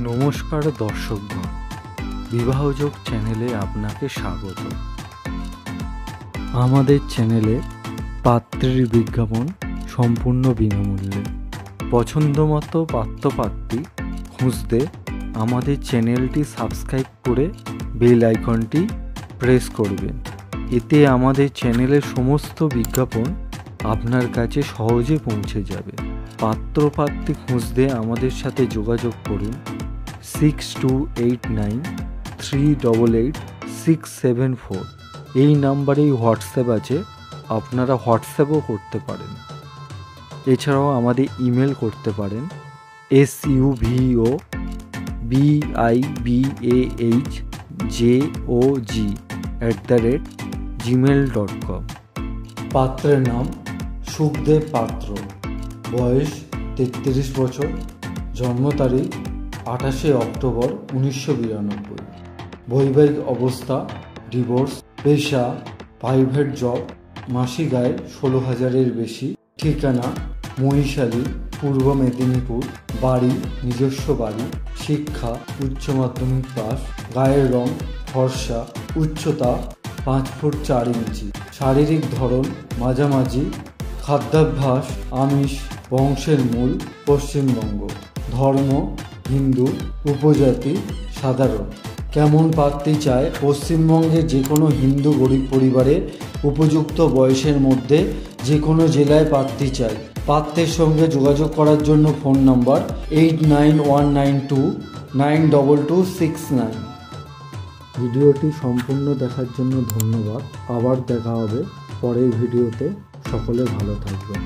নমস্কার দর্শকগণ, বিবাহযোগ চ্যানেলে আপনাকে স্বাগত। আমাদের চ্যানেলে পাত্রের বিজ্ঞাপন সম্পূর্ণ বিনামূল্যে। পছন্দমতো পাত্রপাত্রী খুঁজতে আমাদের চ্যানেলটি সাবস্ক্রাইব করে বেল আইকনটি প্রেস করবেন। এতে আমাদের চ্যানেলের সমস্ত বিজ্ঞাপন আপনার কাছে সহজে পৌঁছে যাবে। পাত্রপাত্রী খুঁজতে আমাদের সাথে যোগাযোগ করুন 6289388674। এই নাম্বারেই হোয়াটসঅ্যাপ আছে, আপনারা হোয়াটসঅ্যাপও করতে পারেন। এছাড়াও আমাদের ইমেল করতে পারেন SUVOBIBAHJOG@gmail.com। পাত্রের নাম সুখদেব পাত্র, বয়স 33 বছর, জন্ম তারিখ 28 অক্টোবর 1992, বৈবাহিক অবস্থা ডিভোর্স, পেশা প্রাইভেট জব, মাসিক আয় 16,000-এর বেশি, ঠিকানা মহিশালী, পূর্ব মেদিনীপুর, বাড়ি নিজস্ব বাড়ি, শিক্ষা উচ্চ মাধ্যমিক পাস, গায়ের রং ফর্সা, উচ্চতা 5 ফুট 4 ইঞ্চি, শারীরিক ধরন মাঝামাঝি, খাদ্যাভ্যাস আমিষ, বংশের মূল পশ্চিমবঙ্গ, ধর্ম হিন্দু, উপজাতি সাধারণ। কেমন পাত্রী চায়? পশ্চিমবঙ্গের যে কোনো হিন্দু গরিব পরিবারের উপযুক্ত বয়সের মধ্যে যে কোনো জেলায় পাত্রী চায়। পাত্রের সঙ্গে যোগাযোগ করার জন্য ফোন নাম্বার 8919292269। ভিডিওটি সম্পূর্ণ দেখার জন্য ধন্যবাদ। আবার দেখা হবে পরের ভিডিওতে। সকলে ভালো থাকবেন।